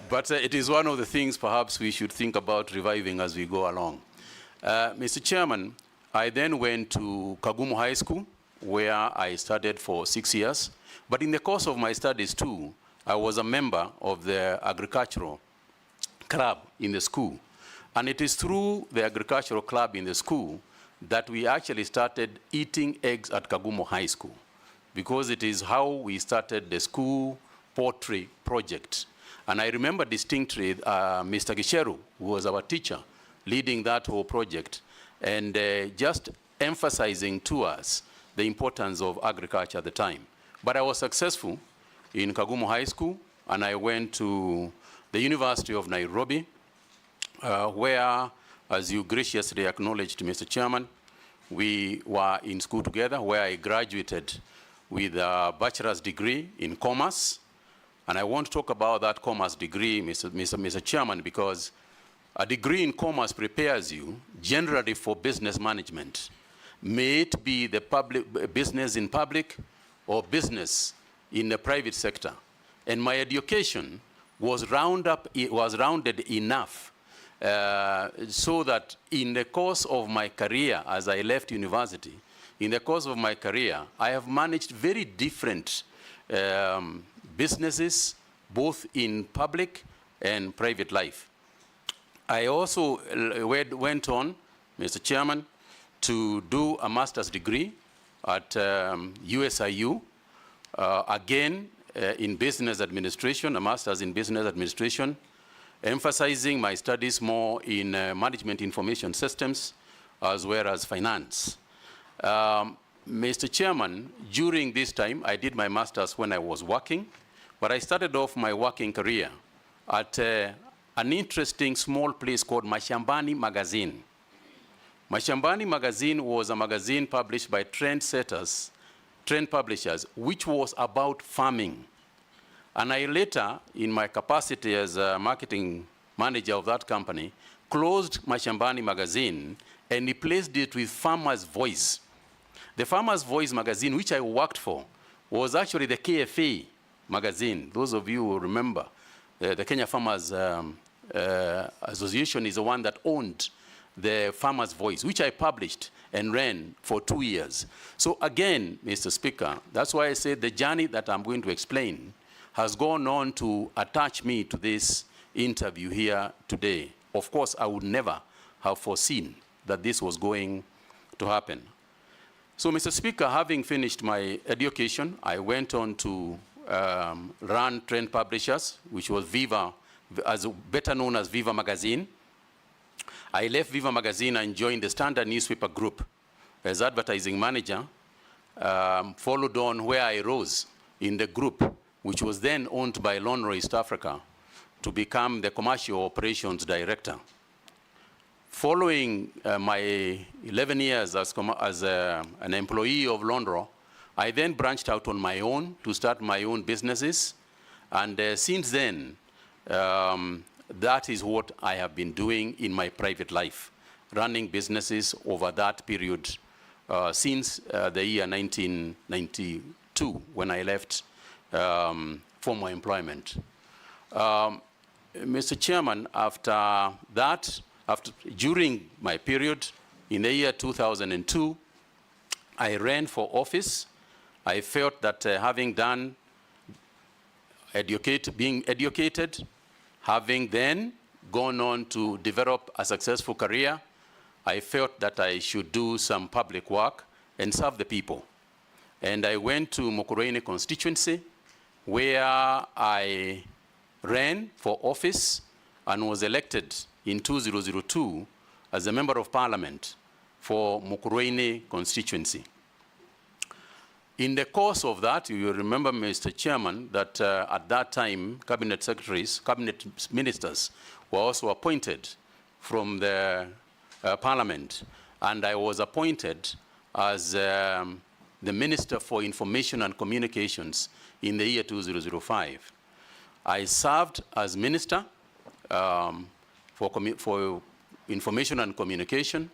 But it is one of the things perhaps we should think about reviving as we go along. Mr. Chairman, I then went to Kagumo High School, where I studied for 6 years. But in the course of my studies too, I was a member of the agricultural club in the school. And it is through the agricultural club in the school that we actually started eating eggs at Kagumo High School, because it is how we started the school poultry project. And I remember distinctly Mr. Gisheru, who was our teacher, leading that whole project, and just emphasizing to us the importance of agriculture at the time. But I was successful in Kagumo High School, and I went to the University of Nairobi, where, as you graciously acknowledged, Mr. Chairman, we were in school together, where I graduated with a bachelor's degree in commerce. And I want to talk about that commerce degree, Mr. Chairman, because a degree in commerce prepares you generally for business management. May it be the public business in public or business in the private sector. And my education was rounded enough so that in the course of my career, as I left university, in the course of my career, I have managed very different businesses, both in public and private life. I also went on, Mr. Chairman, to do a master's degree at USIU, again in business administration, a master's in business administration, emphasizing my studies more in management information systems as well as finance. Mr. Chairman, during this time, I did my master's when I was working, but I started off my working career at an interesting small place called Mashambani Magazine. Mashambani Magazine was a magazine published by trend publishers, which was about farming. And I later, in my capacity as a marketing manager of that company, closed Mashambani Magazine and replaced it with Farmer's Voice. The Farmer's Voice magazine, which I worked for, was actually the KFA magazine. Those of you who remember, the Kenya Farmers Association is the one that owned the Farmer's Voice, which I published and ran for 2 years. So again, Mr. Speaker, that's why I said the journey that I'm going to explain has gone on to attach me to this interview here today. Of course, I would never have foreseen that this was going to happen. So, Mr. Speaker, having finished my education, I went on to run Trend Publishers, which was Viva, better known as Viva Magazine. I left Viva Magazine and joined the Standard Newspaper Group as advertising manager, followed on where I rose in the group, which was then owned by Lonro East Africa, to become the commercial operations director. Following my 11 years as an employee of Lonro, I then branched out on my own to start my own businesses. And since then, that is what I have been doing in my private life, running businesses over that period since the year 1992, when I left former employment. Mr. Chairman, after that, during my period in the year 2002, I ran for office. I felt that having done being educated, having then gone on to develop a successful career, I felt that I should do some public work and serve the people. And I went to Mukurweini constituency, where I ran for office and was elected in 2002 as a member of parliament for Mukurweini constituency. In the course of that, you remember, Mr. Chairman, that at that time, cabinet secretaries, cabinet ministers were also appointed from the parliament. And I was appointed as the Minister for Information and Communications in the year 2005. I served as Minister for Information and Communication,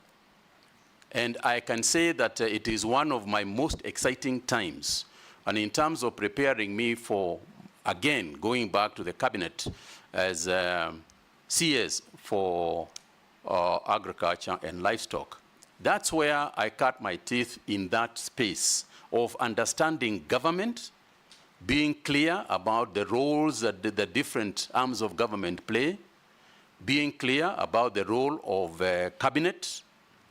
and I can say that it is one of my most exciting times. And in terms of preparing me for again, going back to the cabinet as CS for agriculture and livestock. That's where I cut my teeth in that space of understanding government, being clear about the roles that the different arms of government play, being clear about the role of cabinet,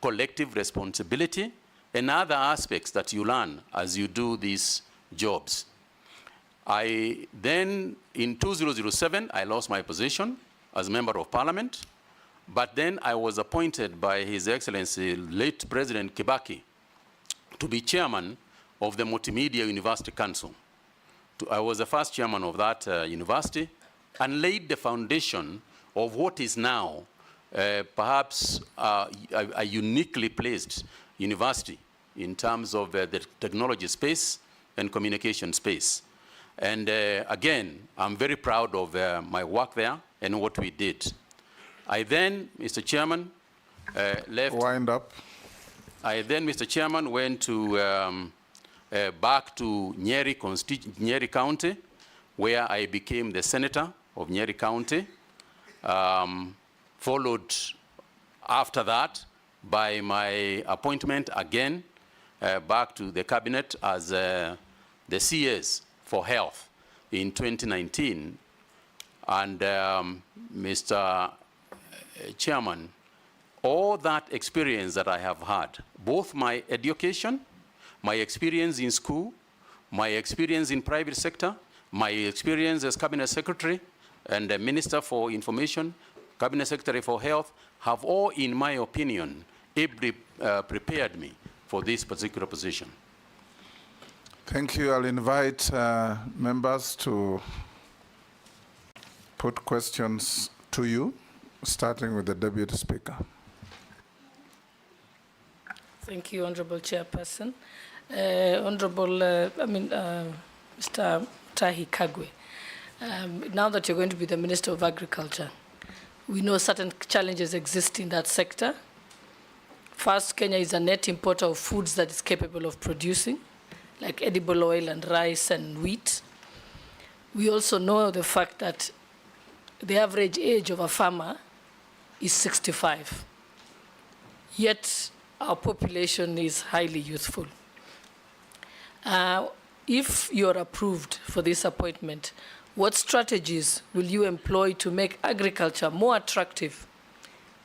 collective responsibility, and other aspects that you learn as you do these jobs. I then, in 2007, I lost my position as Member of Parliament, but then I was appointed by His Excellency, late President Kibaki, to be chairman of the Multimedia University Council. I was the first chairman of that university and laid the foundation of what is now perhaps a uniquely placed university in terms of the technology space and communication space. And again, I'm very proud of my work there and what we did. I then, Mr. Chairman, left. Wind up. I then, Mr. Chairman, went to back to Nyeri County, where I became the senator of Nyeri County, followed after that by my appointment again back to the cabinet as the CS for health in 2019. And Mr. Chairman, all that experience that I have had, both my education, my experience in school, my experience in private sector, my experience as cabinet secretary and the Minister for Information, cabinet secretary for health, have all, in my opinion, ably prepared me for this particular position. Thank you. I'll invite members to put questions to you, starting with the Deputy Speaker. Thank you, Honorable Chairperson. Mr. Mutahi Kagwe, now that you're going to be the Minister of Agriculture, we know certain challenges exist in that sector. First, Kenya is a net importer of foods that is capable of producing, like edible oil and rice and wheat. We also know the fact that the average age of a farmer is 65. Yet, our population is highly youthful. If you're approved for this appointment, what strategies will you employ to make agriculture more attractive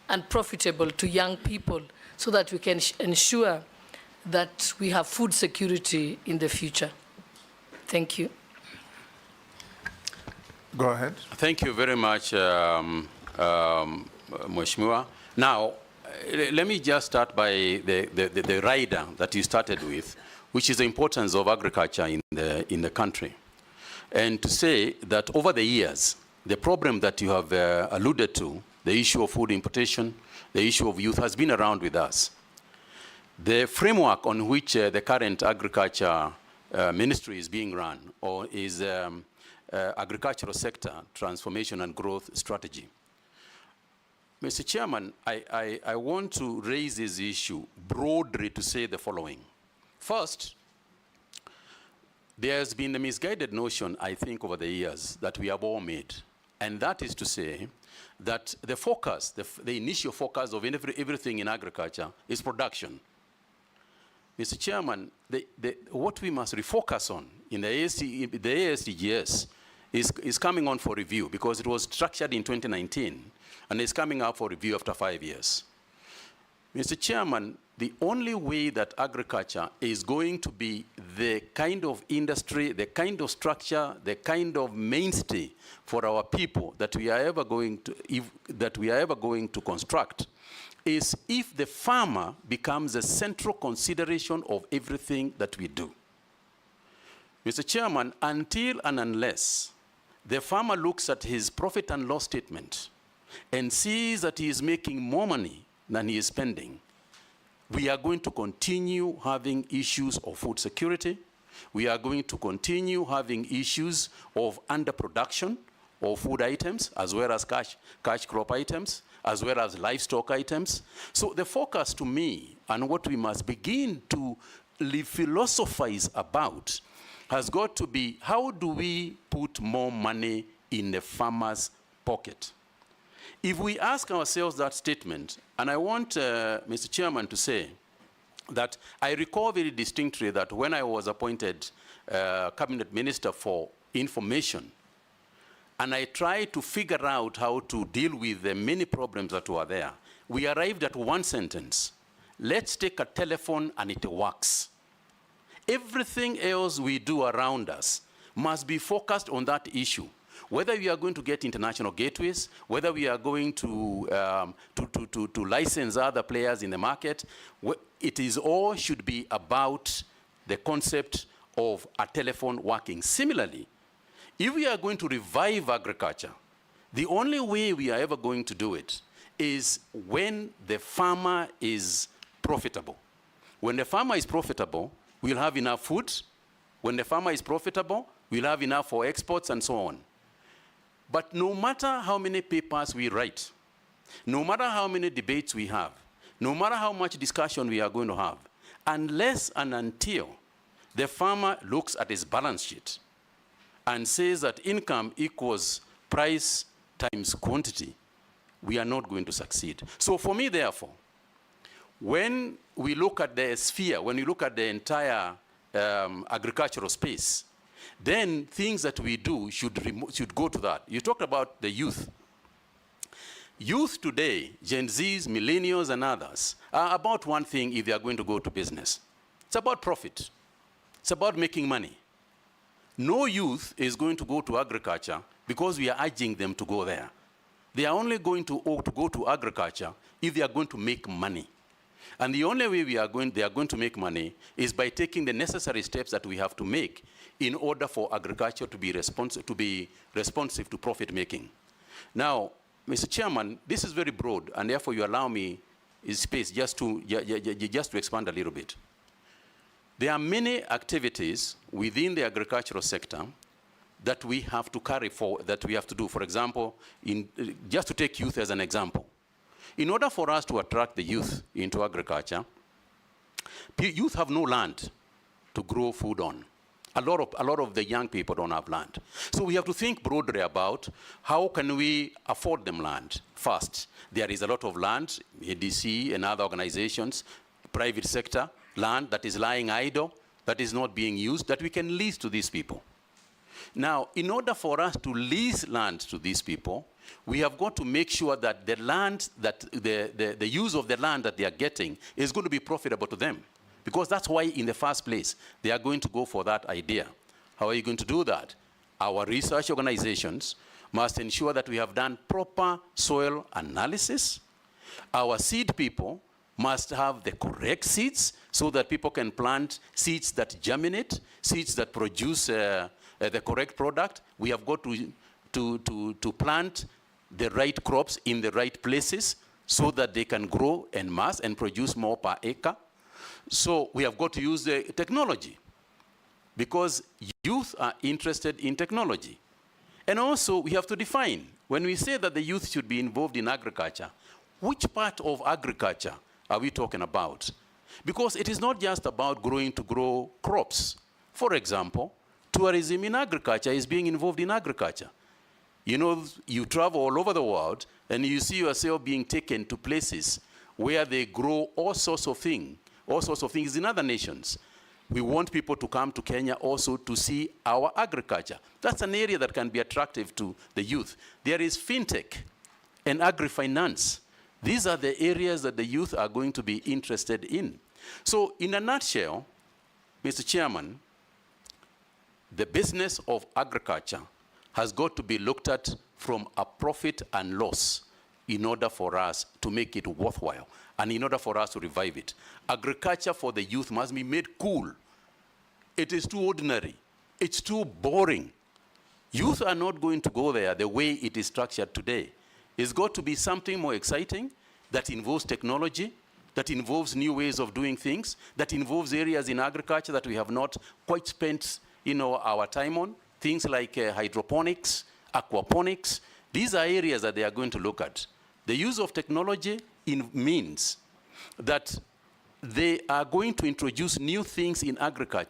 and profitable to young people so that we can ensure that we have food security in the future? Thank you. Go ahead. Thank you very much, Mheshimiwa. Now, let me just start by the rider that you started with, which is the importance of agriculture in the country. And to say that over the years, the problem that you have alluded to, the issue of food importation, the issue of youth, has been around with us. The framework on which the current agriculture ministry is being run, or is agricultural sector transformation and growth strategy. Mr. Chairman, I want to raise this issue broadly to say the following. First, there has been a misguided notion, I think, over the years that we have all made. And that is to say that the focus, the initial focus of everything in agriculture is production. Mr. Chairman, what we must refocus on in the ASDGS is coming on for review, because it was structured in 2019 and is coming up for review after 5 years. Mr. Chairman, the only way that agriculture is going to be the kind of industry, the kind of structure, the kind of mainstay for our people that we are ever going to construct is if the farmer becomes a central consideration of everything that we do. Mr. Chairman, until and unless the farmer looks at his profit and loss statement and sees that he is making more money than he is spending, we are going to continue having issues of food security. We are going to continue having issues of underproduction of food items, as well as cash crop items, as well as livestock items. So the focus to me, and what we must begin to philosophize about, has got to be, how do we put more money in the farmer's pocket? If we ask ourselves that statement, and I want Mr. Chairman to say that I recall very distinctly that when I was appointed Cabinet Minister for Information, and I tried to figure out how to deal with the many problems that were there, we arrived at one sentence: let's take a telephone and it works. Everything else we do around us must be focused on that issue. Whether we are going to get international gateways, whether we are going to license other players in the market, it is all should be about the concept of a telephone working. Similarly, if we are going to revive agriculture, the only way we are ever going to do it is when the farmer is profitable. When the farmer is profitable, we'll have enough food. When the farmer is profitable, we'll have enough for exports and so on. But no matter how many papers we write, no matter how many debates we have, no matter how much discussion we are going to have, unless and until the farmer looks at his balance sheet and says that income equals price times quantity, we are not going to succeed. So for me, therefore, when we look at the sphere, when we look at the entire agricultural space, then things that we do should go to that. You talked about the youth. Youth today, Gen Zs, millennials, and others, are about one thing if they are going to go to business. It's about profit. It's about making money. No youth is going to go to agriculture because we are urging them to go there. They are only going to go to agriculture if they are going to make money. And the only way they are going to make money is by taking the necessary steps that we have to make in order for agriculture to be responsive to profit making. Now, Mr. Chairman, this is very broad, and therefore you allow me space just to expand a little bit. There are many activities within the agricultural sector that we have to carry forward, that we have to do. For example, just to take youth as an example. In order for us to attract the youth into agriculture, youth have no land to grow food on. A lot of the young people don't have land. So we have to think broadly about how can we afford them land first. There is a lot of land, ADC and other organizations, private sector, land that is lying idle, that is not being used, that we can lease to these people. Now, in order for us to lease land to these people, we have got to make sure that the land, that the use of the land that they are getting is going to be profitable to them. Because that's why, in the first place, they are going to go for that idea. How are you going to do that? Our research organizations must ensure that we have done proper soil analysis. Our seed people must have the correct seeds so that people can plant seeds that germinate, seeds that produce the correct product. We have got to plant the right crops in the right places so that they can grow en masse and produce more per acre. So we have got to use the technology because youth are interested in technology. And also we have to define, when we say that the youth should be involved in agriculture, which part of agriculture are we talking about? Because it is not just about growing to grow crops. For example, tourism in agriculture is being involved in agriculture. You know, you travel all over the world and you see yourself being taken to places where they grow all sorts of things in other nations. We want people to come to Kenya also to see our agriculture. That's an area that can be attractive to the youth. There is fintech and agri-finance. These are the areas that the youth are going to be interested in. So in a nutshell, Mr. Chairman, the business of agriculture has got to be looked at from a profit and loss in order for us to make it worthwhile and in order for us to revive it. Agriculture for the youth must be made cool. It is too ordinary. It's too boring. Youth are not going to go there the way it is structured today. It's got to be something more exciting that involves technology, that involves new ways of doing things, that involves areas in agriculture that we have not quite spent our time on, things like hydroponics, aquaponics. These are areas that they are going to look at. The use of technology means that they are going to introduce new things in agriculture